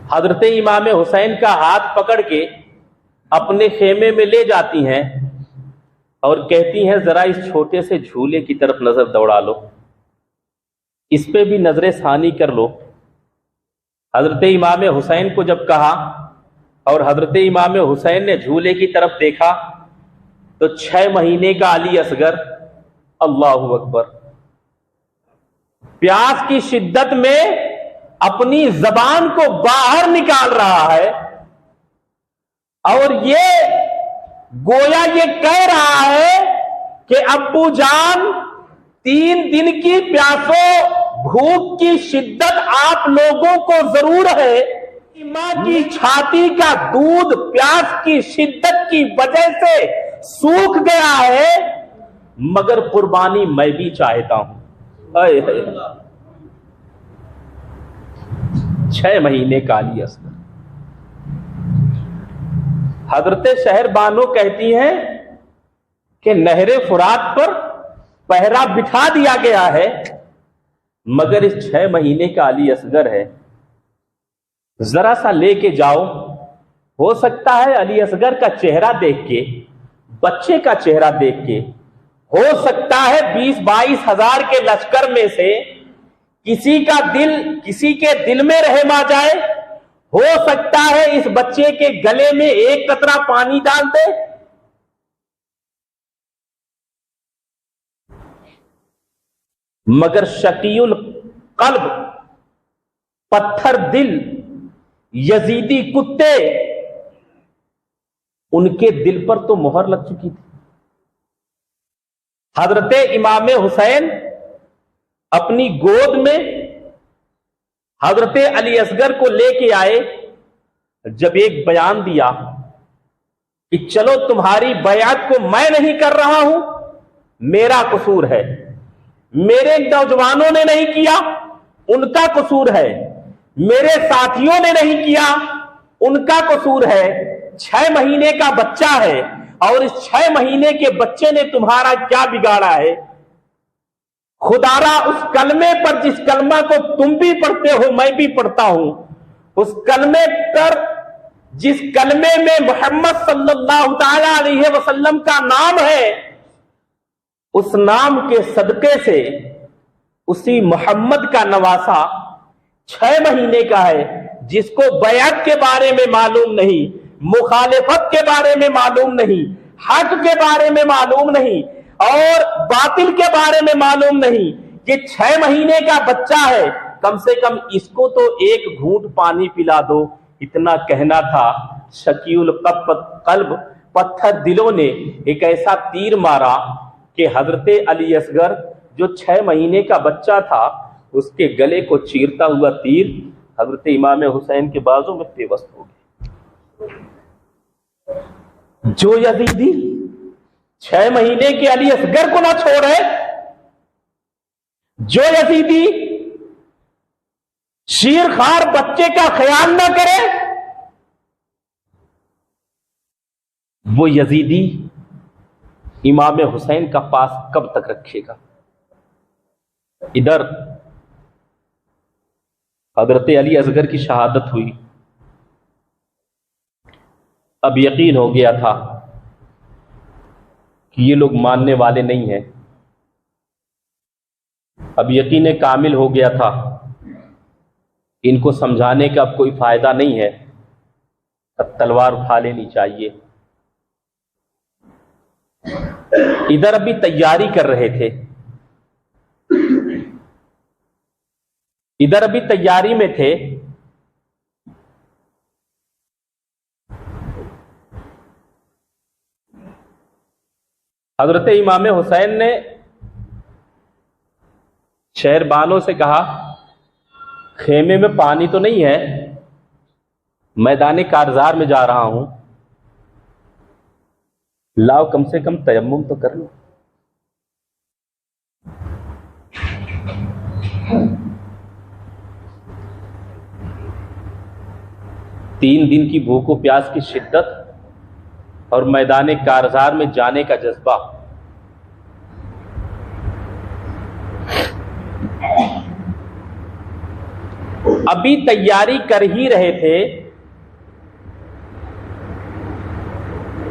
हजरत इमाम हुसैन का हाथ पकड़ के अपने खेमे में ले जाती हैं और कहती हैं जरा इस छोटे से झूले की तरफ नजर दौड़ा लो, इस पे भी नजर सानी कर लो। हजरत इमाम हुसैन को जब कहा और हजरत इमाम हुसैन ने झूले की तरफ देखा तो 6 महीने का अली असगर, अल्लाहु अकबर, प्यास की शिद्दत में अपनी जबान को बाहर निकाल रहा है और ये गोया ये कह रहा है कि अब्बू जान 3 दिन की प्यासों भूख की शिद्दत आप लोगों को जरूर है, मां की छाती का दूध प्यास की शिद्दत की वजह से सूख गया है, मगर कुर्बानी मैं भी चाहता हूं। 6 महीने का अली असगर। हजरत शहर बानो कहती हैं कि नहरे फुरात पर पहरा बिठा दिया गया है, मगर इस 6 महीने का अली असगर है, जरा सा लेके जाओ। हो सकता है अली असगर का चेहरा देख के, बच्चे का चेहरा देख के, हो सकता है 20-22 हजार के लश्कर में से किसी के दिल में रहम आ जाए। हो सकता है इस बच्चे के गले में एक कतरा पानी डाल दे। मगर शकीउल कल्ब, पत्थर दिल यजीदी कुत्ते, उनके दिल पर तो मोहर लग चुकी थी। हजरत इमाम हुसैन अपनी गोद में हजरत अली असगर को लेके आए। जब एक बयान दिया कि चलो तुम्हारी बयात को मैं नहीं कर रहा हूं, मेरा कसूर है, मेरे नौजवानों ने नहीं किया, उनका कसूर है, मेरे साथियों ने नहीं किया, उनका कसूर है। 6 महीने का बच्चा है और इस 6 महीने के बच्चे ने तुम्हारा क्या बिगाड़ा है? खुदारा उस कलमे पर जिस कलमा को तुम भी पढ़ते हो, मैं भी पढ़ता हूं, उस कलमे पर जिस कलमे में मोहम्मद सल्लल्लाहु तआला अलैहि वसल्लम का नाम है, उस नाम के सदके से उसी मोहम्मद का नवासा 6 महीने का है, जिसको बयात के बारे में मालूम नहीं, मुखालिफत के बारे में मालूम नहीं, हक के बारे में मालूम नहीं और बातिल के बारे में मालूम नहीं। ये 6 महीने का बच्चा है, कम से कम इसको तो एक घूंट पानी पिला दो, इतना कहना था। शकीउल कल्ब, पत्थर दिलों ने एक ऐसा तीर मारा कि हजरत अली असगर जो 6 महीने का बच्चा था, उसके गले को चीरता हुआ तीर हजरत इमाम हुसैन के बाजू में पेवस्त हो गया। जो यजीदी 6 महीने के अली असगर को ना छोड़े, जो यजीदी शीरखार बच्चे का ख्याल ना करे, वो यजीदी इमाम हुसैन का पास कब तक रखेगा? इधर हजरत अली असगर की शहादत हुई। अब यकीन हो गया था कि ये लोग मानने वाले नहीं हैं। अब यकीन कामिल हो गया था, इनको समझाने का अब कोई फायदा नहीं है, अब तलवार उठा लेनी चाहिए। इधर अभी तैयारी कर रहे थे, इधर अभी तैयारी में थे। हजरत इमाम हुसैन ने शहरबानों से कहा, खेमे में पानी तो नहीं है, मैदान कारजार में जा रहा हूं, लाओ कम से कम तयम्मुम तो कर लो। तीन दिन की भूखो प्यास की शिद्दत और मैदान कारजार में जाने का जज्बा। अभी तैयारी कर ही रहे थे,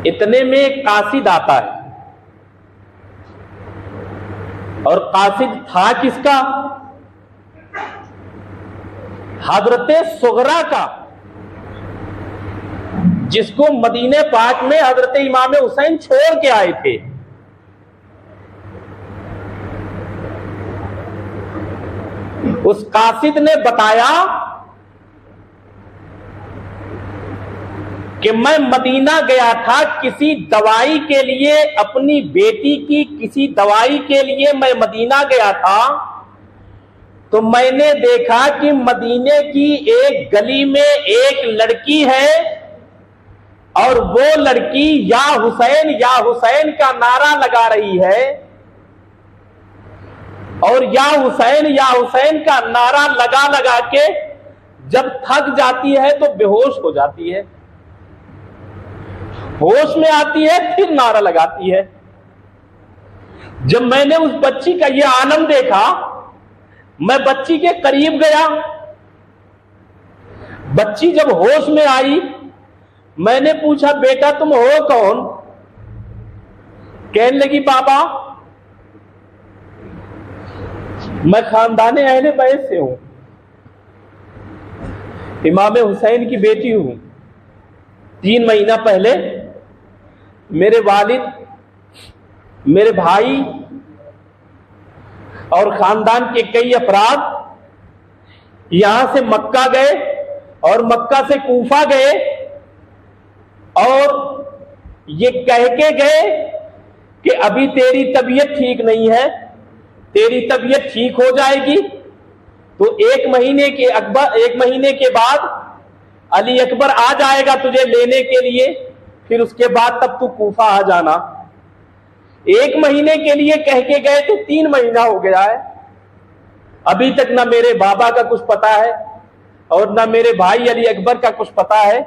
इतने में एक कासिद आता है। और कासिद था किसका? हजरते सुगरा का, जिसको मदीने पाक में हजरत इमाम हुसैन छोड़ के आए थे। उस कासिद ने बताया कि मैं मदीना गया था किसी दवाई के लिए, अपनी बेटी की किसी दवाई के लिए मैं मदीना गया था। तो मैंने देखा कि मदीने की एक गली में एक लड़की है और वो लड़की या हुसैन का नारा लगा रही है, और या हुसैन का नारा लगा लगा के जब थक जाती है तो बेहोश हो जाती है, होश में आती है फिर नारा लगाती है। जब मैंने उस बच्ची का यह आलम देखा, मैं बच्ची के करीब गया। बच्ची जब होश में आई, मैंने पूछा, बेटा तुम हो कौन? कहने लगी, बाबा मैं खानदाने अहले बैत से हूं, इमाम हुसैन की बेटी हूं। 3 महीना पहले मेरे वालिद, मेरे भाई और खानदान के कई अफराद यहां से मक्का गए और मक्का से कूफा गए और ये कह के गए कि अभी तेरी तबीयत ठीक नहीं है, तेरी तबीयत ठीक हो जाएगी तो 1 महीने के बाद अली अकबर आ जाएगा तुझे लेने के लिए, फिर उसके बाद तब तू कूफा आ जाना। 1 महीने के लिए कह के गए तो 3 महीना हो गया है। अभी तक ना मेरे बाबा का कुछ पता है और ना मेरे भाई अली अकबर का कुछ पता है।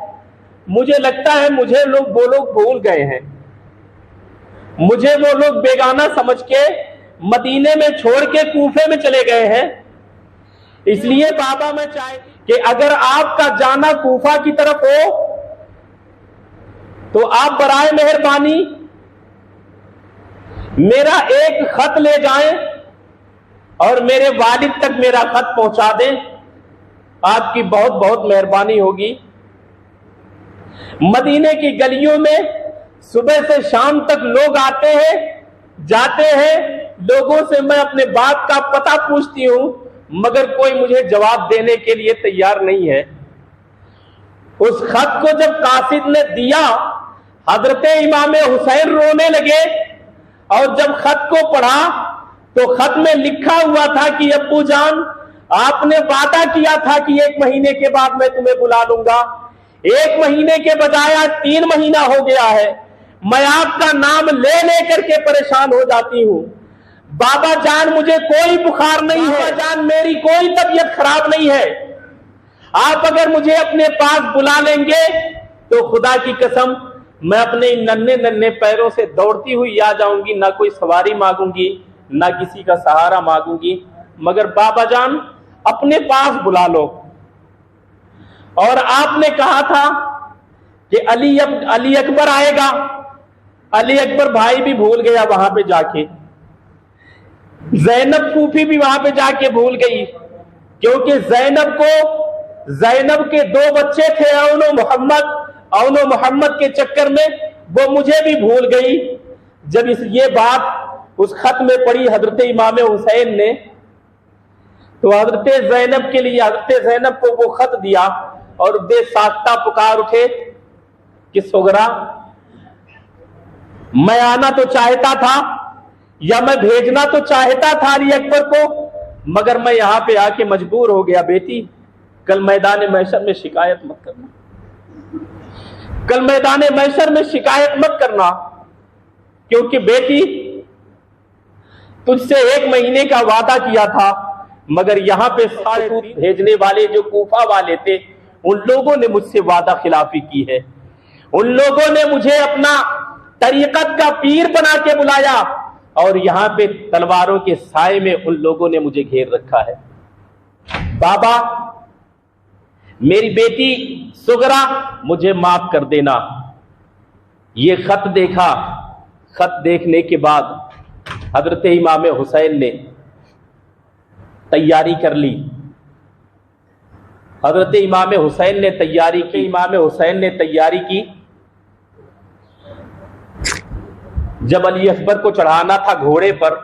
मुझे लगता है मुझे वो लोग भूल गए हैं, मुझे वो लोग बेगाना समझ के मदीने में छोड़ के कूफे में चले गए हैं। इसलिए बाबा मैं चाहे कि अगर आपका जाना कूफा की तरफ हो तो आप बराए मेहरबानी मेरा एक खत ले जाएं और मेरे वालिद तक मेरा खत पहुंचा दें, आपकी बहुत बहुत मेहरबानी होगी। मदीने की गलियों में सुबह से शाम तक लोग आते हैं जाते हैं, लोगों से मैं अपने बाप का पता पूछती हूं मगर कोई मुझे जवाब देने के लिए तैयार नहीं है। उस खत को जब कासिद ने दिया, हजरत इमाम हुसैन रोने लगे और जब खत को पढ़ा तो खत में लिखा हुआ था कि अब्बू जान, आपने वादा किया था कि 1 महीने के बाद मैं तुम्हें बुला लूंगा। 1 महीने के बजाय आज 3 महीना हो गया है। मैं आपका नाम ले लेकर के परेशान हो जाती हूं। बाबा जान, मुझे कोई बुखार नहीं है, बाबा जान मेरी कोई तबीयत खराब नहीं है। आप अगर मुझे अपने पास बुला लेंगे तो खुदा की कसम मैं अपने नन्हे नन्हे पैरों से दौड़ती हुई आ जाऊंगी, ना कोई सवारी मांगूंगी ना किसी का सहारा मांगूंगी, मगर बाबा जान अपने पास बुला लो। और आपने कहा था कि अली अकबर आएगा। अली अकबर भाई भी भूल गया वहां पे जाके, ज़ैनब फूफी भी वहां पे जाके भूल गई, क्योंकि ज़ैनब के 2 बच्चे थे औनो मोहम्मद के चक्कर में वो मुझे भी भूल गई। जब ये बात उस खत में पड़ी हजरत इमाम हुसैन ने, तो हजरत ज़ैनब के लिए हजरत ज़ैनब को वो खत दिया और बेसाख्ता पुकार उठे कि सुगरा, मैं आना तो चाहता था या मैं भेजना तो चाहता था अली अकबर को, मगर मैं यहां पे आके मजबूर हो गया। बेटी, कल मैदान महशर में शिकायत मत करना, कल मैदान महशर में शिकायत मत करना, क्योंकि बेटी तुझसे 1 महीने का वादा किया था, मगर यहां पे सारे भेजने वाले जो कूफा वाले थे उन लोगों ने मुझसे वादा खिलाफी की है। उन लोगों ने मुझे अपना तरीकत का पीर बना के बुलाया और यहां पे तलवारों के साए में उन लोगों ने मुझे घेर रखा है। बाबा, मेरी बेटी सुगरा मुझे माफ कर देना। ये खत देखा। खत देखने के बाद हजरत इमाम हुसैन ने तैयारी कर ली। हजरत इमाम हुसैन ने तैयारी की। इमाम हुसैन ने तैयारी की। जब अली अकबर को चढ़ाना था घोड़े पर,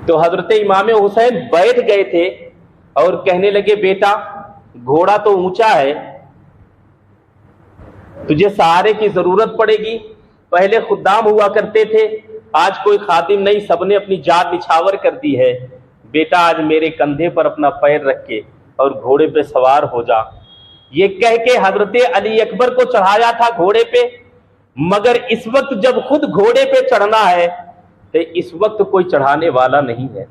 तो हजरत इमाम हुसैन बैठ गए थे और कहने लगे, बेटा घोड़ा तो ऊंचा है, तुझे सहारे की जरूरत पड़ेगी। पहले खुद्दाम हुआ करते थे, आज कोई खादिम नहीं, सबने अपनी जान निछावर कर दी है। बेटा आज मेरे कंधे पर अपना पैर रख के और घोड़े पे सवार हो जा। ये कह के हजरत अली अकबर को चढ़ाया था घोड़े पे, मगर इस वक्त जब खुद घोड़े पे चढ़ना है तो इस वक्त कोई चढ़ाने वाला नहीं है।